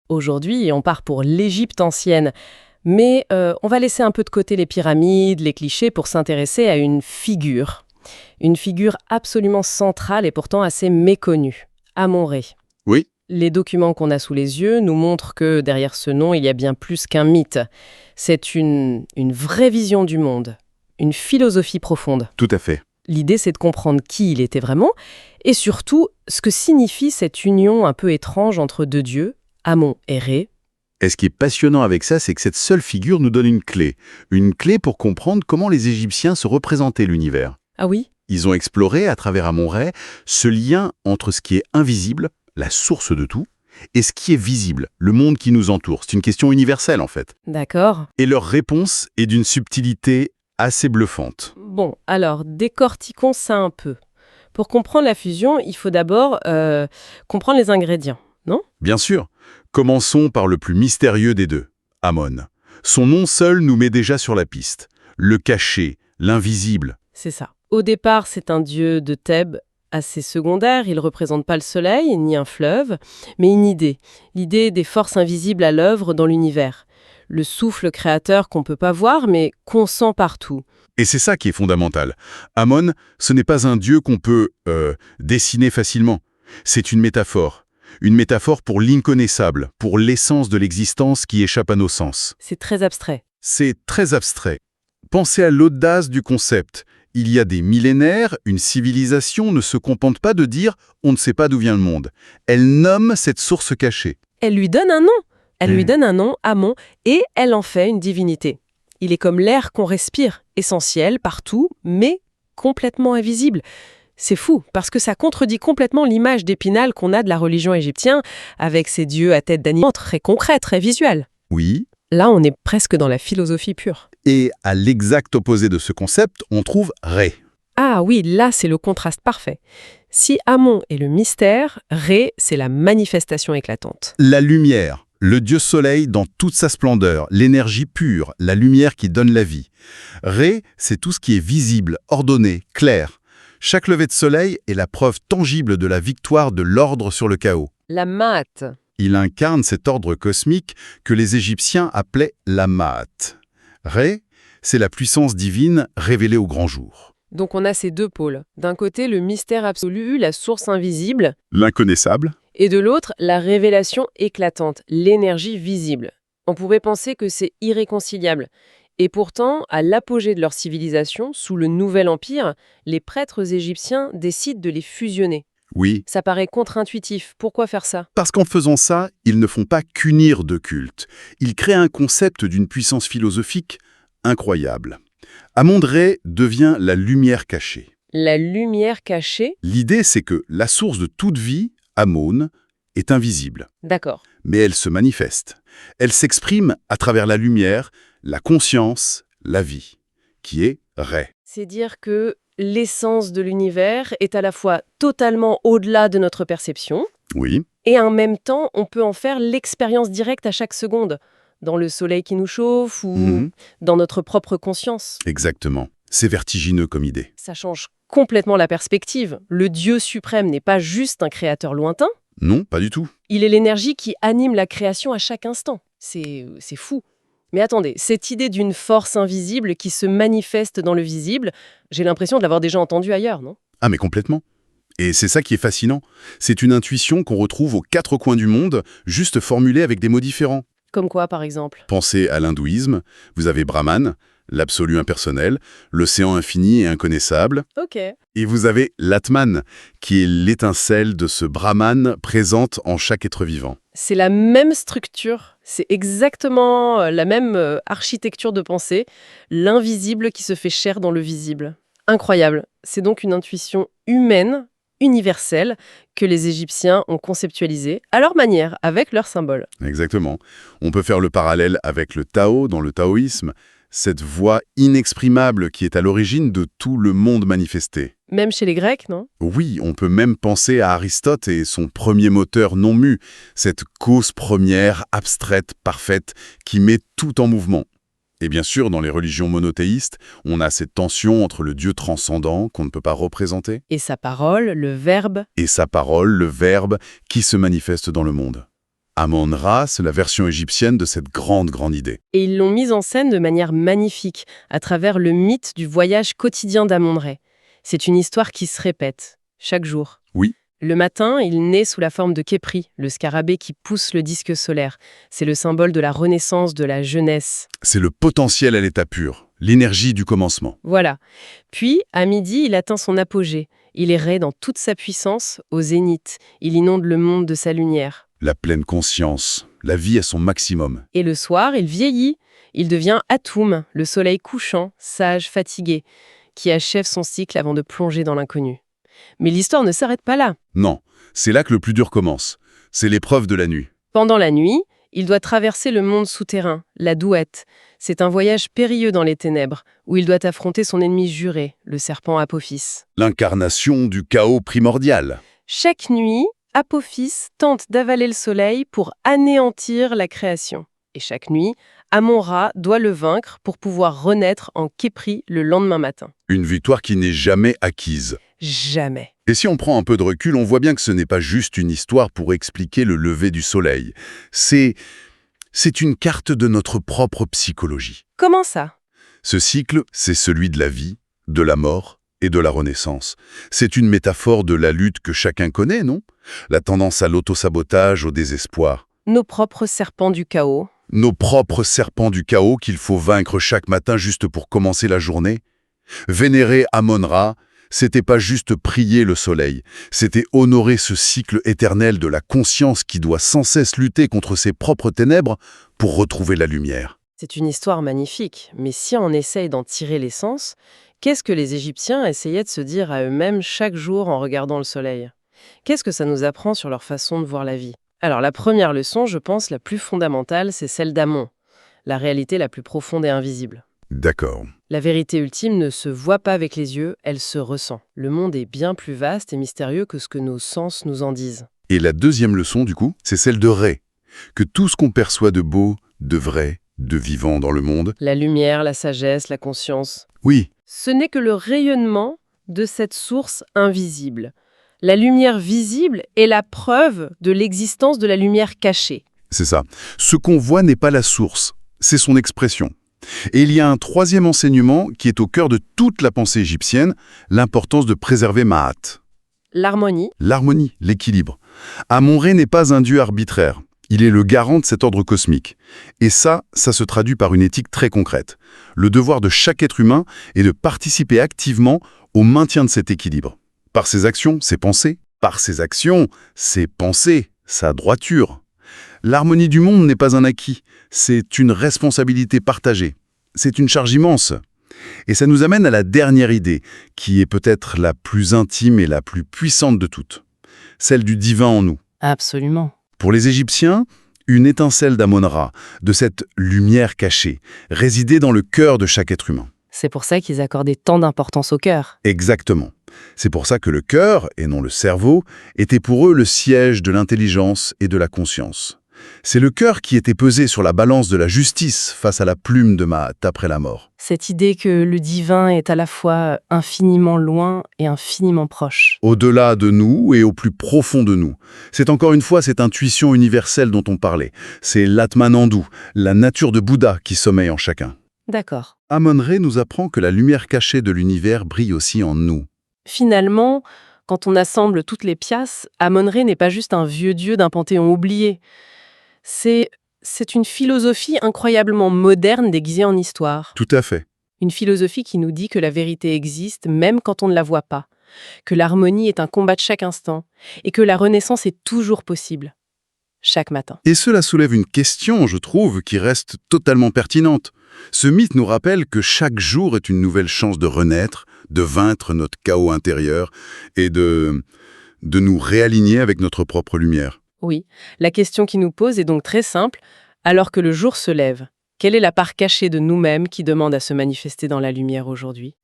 Aujourd'hui, on part pour l'Égypte ancienne. Mais on va laisser un peu de côté les pyramides, les clichés, pour s'intéresser à une figure. Une figure absolument centrale et pourtant assez méconnue. Amon-Ré. Oui, Les documents qu'on a sous les yeux nous montrent que derrière ce nom, il y a bien plus qu'un mythe. C'est une vraie vision du monde, une philosophie profonde. tout à fait. L'idée, c'est de comprendre qui il était vraiment et surtout ce que signifie cette union un peu étrange entre deux dieux, Amon et Ré. Et ce qui est passionnant avec ça, c'est que cette seule figure nous donne une clé. Une clé pour comprendre comment les Égyptiens se représentaient l'univers. Ah oui? Ils ont exploré, à travers Amon-Ré, ce lien entre ce qui est invisible, la source de tout, et ce qui est visible, le monde qui nous entoure. C'est une question universelle, en fait. D'accord. Et leur réponse est d'une subtilité assez bluffante. Bon, alors, décortiquons ça un peu. Pour comprendre la fusion, il faut d'abord comprendre les ingrédients, non? Bien sûr, commençons par le plus mystérieux des deux, Amon. Son nom seul nous met déjà sur la piste. Le caché, l'invisible. C'est ça. Au départ, c'est un dieu de Thèbes assez secondaire. Il ne représente pas le soleil, ni un fleuve, mais une idée. L'idée des forces invisibles à l'œuvre dans l'univers. Le souffle créateur qu'on ne peut pas voir, mais qu'on sent partout. Et c'est ça qui est fondamental. Amon, ce n'est pas un dieu qu'on peut dessiner facilement. C'est une métaphore. Une métaphore pour l'inconnaissable, pour l'essence de l'existence qui échappe à nos sens. C'est très abstrait. C'est très abstrait. Pensez à l'audace du concept. Il y a des millénaires, une civilisation ne se contente pas de dire « on ne sait pas d'où vient le monde ». Elle nomme cette source cachée. Elle lui donne un nom. Elle lui donne un nom, Amon, et elle en fait une divinité. Il est comme l'air qu'on respire, essentiel partout, mais complètement invisible. C'est fou, parce que ça contredit complètement l'image d'Épinal qu'on a de la religion égyptienne, avec ses dieux à tête d'animal très concrets, très visuels. Oui. Là, on est presque dans la philosophie pure. Et à l'exact opposé de ce concept, on trouve Ré. Ah oui, là, c'est le contraste parfait. Si Amon est le mystère, Ré, c'est la manifestation éclatante. La lumière, le dieu soleil dans toute sa splendeur, l'énergie pure, la lumière qui donne la vie. Ré, c'est tout ce qui est visible, ordonné, clair. Chaque lever de soleil est la preuve tangible de la victoire de l'ordre sur le chaos. La Maat. Il incarne cet ordre cosmique que les Égyptiens appelaient la Maat. Ré, c'est la puissance divine révélée au grand jour. Donc on a ces deux pôles. D'un côté, le mystère absolu, la source invisible, L'inconnaissable. et de l'autre, la révélation éclatante, l'énergie visible. On pourrait penser que c'est irréconciliable. Et pourtant, à l'apogée de leur civilisation, sous le Nouvel Empire, les prêtres égyptiens décident de les fusionner. Oui, Ça paraît contre-intuitif. Pourquoi faire ça? parce qu'en faisant ça, ils ne font pas qu'unir deux cultes. Ils créent un concept d'une puissance philosophique incroyable. Amon-Ré devient la lumière cachée. La lumière cachée? L'idée, c'est que la source de toute vie, Amon, est invisible. D'accord. Mais elle se manifeste. Elle s'exprime à travers la lumière, la conscience, la vie, qui est Ré. C'est dire que l'essence de l'univers est à la fois totalement au-delà de notre perception, Oui, et en même temps, on peut en faire l'expérience directe à chaque seconde, dans le soleil qui nous chauffe ou dans notre propre conscience. exactement. C'est vertigineux comme idée. Ça change complètement la perspective. Le Dieu suprême n'est pas juste un créateur lointain, Non, pas du tout. il est l'énergie qui anime la création à chaque instant. C'est fou. Mais attendez, cette idée d'une force invisible qui se manifeste dans le visible, j'ai l'impression de l'avoir déjà entendue ailleurs, non? Ah mais complètement. Et c'est ça qui est fascinant. C'est une intuition qu'on retrouve aux quatre coins du monde, juste formulée avec des mots différents. Comme quoi, par exemple? Pensez à l'hindouisme, vous avez Brahman, l'absolu impersonnel, l'océan infini et inconnaissable, Ok. et vous avez l'Atman, qui est l'étincelle de ce Brahman présente en chaque être vivant. C'est la même structure, c'est exactement la même architecture de pensée, l'invisible qui se fait chair dans le visible. Incroyable. C'est donc une intuition humaine, universelle, que les Égyptiens ont conceptualisée à leur manière, avec leurs symboles. Exactement. On peut faire le parallèle avec le Tao dans le taoïsme, cette voix inexprimable qui est à l'origine de tout le monde manifesté. Même chez les Grecs, non? Oui, on peut même penser à Aristote et son premier moteur non mu, cette cause première, abstraite, parfaite, qui met tout en mouvement. Et bien sûr, dans les religions monothéistes, on a cette tension entre le Dieu transcendant qu'on ne peut pas représenter, Et sa parole, le verbe. et sa parole, le Verbe, qui se manifeste dans le monde. Amon-Ra, c'est la version égyptienne de cette grande idée. Et ils l'ont mise en scène de manière magnifique, à travers le mythe du voyage quotidien d'Amon-Rê. C'est une histoire qui se répète, chaque jour. Oui. Le matin, il naît sous la forme de Khépri, le scarabée qui pousse le disque solaire. C'est le symbole de la renaissance, de la jeunesse. C'est le potentiel à l'état pur, l'énergie du commencement. Voilà. Puis, à midi, il atteint son apogée. Il errait dans toute sa puissance, au zénith. Il inonde le monde de sa lumière. La pleine conscience, la vie à son maximum. Et le soir, il vieillit. Il devient Atoum, le soleil couchant, sage, fatigué, qui achève son cycle avant de plonger dans l'inconnu. Mais l'histoire ne s'arrête pas là. Non, c'est là que le plus dur commence. C'est l'épreuve de la nuit. Pendant la nuit, il doit traverser le monde souterrain, la Douette. C'est un voyage périlleux dans les ténèbres, où il doit affronter son ennemi juré, le serpent Apophis. L'incarnation du chaos primordial. Chaque nuit, Apophis tente d'avaler le soleil pour anéantir la création. Et chaque nuit, Amon-Ra doit le vaincre pour pouvoir renaître en Khépri le lendemain matin. Une victoire qui n'est jamais acquise. Jamais. Et si on prend un peu de recul, on voit bien que ce n'est pas juste une histoire pour expliquer le lever du soleil. C'est une carte de notre propre psychologie. Comment ça? Ce cycle, c'est celui de la vie, de la mort et de la renaissance. C'est une métaphore de la lutte que chacun connaît, non? La tendance à l'autosabotage, au désespoir. Nos propres serpents du chaos. Nos propres serpents du chaos qu'il faut vaincre chaque matin juste pour commencer la journée. Vénérer Amon-Ra, c'était pas juste prier le soleil, c'était honorer ce cycle éternel de la conscience qui doit sans cesse lutter contre ses propres ténèbres pour retrouver la lumière. C'est une histoire magnifique, mais si on essaye d'en tirer l'essence, qu'est-ce que les Égyptiens essayaient de se dire à eux-mêmes chaque jour en regardant le soleil? Qu'est-ce que ça nous apprend sur leur façon de voir la vie? Alors la première leçon, je pense, la plus fondamentale, c'est celle d'Amon, la réalité la plus profonde et invisible. D'accord. La vérité ultime ne se voit pas avec les yeux, elle se ressent. Le monde est bien plus vaste et mystérieux que ce que nos sens nous en disent. Et la deuxième leçon, du coup, c'est celle de Rê, que tout ce qu'on perçoit de beau, de vrai, de vivant dans le monde... La lumière, la sagesse, la conscience. Oui, Ce n'est que le rayonnement de cette source invisible. La lumière visible est la preuve de l'existence de la lumière cachée. c'est ça. Ce qu'on voit n'est pas la source, c'est son expression. Et il y a un troisième enseignement qui est au cœur de toute la pensée égyptienne, l'importance de préserver Ma'at. L'harmonie. L'harmonie, l'équilibre. Amon-Rê n'est pas un dieu arbitraire. Il est le garant de cet ordre cosmique. Et ça se traduit par une éthique très concrète. Le devoir de chaque être humain est de participer activement au maintien de cet équilibre. Par ses actions, ses pensées. Par ses actions, ses pensées, sa droiture. L'harmonie du monde n'est pas un acquis, c'est une responsabilité partagée. C'est une charge immense. Et ça nous amène à la dernière idée, qui est peut-être la plus intime et la plus puissante de toutes. Celle du divin en nous. Absolument. Pour les Égyptiens, une étincelle d'Amon-Ra, de cette lumière cachée, résidait dans le cœur de chaque être humain. C'est pour ça qu'ils accordaient tant d'importance au cœur. Exactement. C'est pour ça que le cœur, et non le cerveau, était pour eux le siège de l'intelligence et de la conscience. C'est le cœur qui était pesé sur la balance de la justice face à la plume de Ma'at après la mort. Cette idée que le divin est à la fois infiniment loin et infiniment proche. Au-delà de nous et au plus profond de nous. C'est encore une fois cette intuition universelle dont on parlait. C'est l'Atmanandu, la nature de Bouddha qui sommeille en chacun. D'accord. Amon-Rê nous apprend que la lumière cachée de l'univers brille aussi en nous. Finalement, quand on assemble toutes les pièces, Amon-Rê n'est pas juste un vieux dieu d'un panthéon oublié. C'est une philosophie incroyablement moderne déguisée en histoire. Tout à fait. Une philosophie qui nous dit que la vérité existe même quand on ne la voit pas, que l'harmonie est un combat de chaque instant et que la renaissance est toujours possible, chaque matin. Et cela soulève une question, je trouve, qui reste totalement pertinente. Ce mythe nous rappelle que chaque jour est une nouvelle chance de renaître, de vaincre notre chaos intérieur et de nous réaligner avec notre propre lumière. Oui, la question qui nous pose est donc très simple. Alors que le jour se lève, quelle est la part cachée de nous-mêmes qui demande à se manifester dans la lumière aujourd'hui ?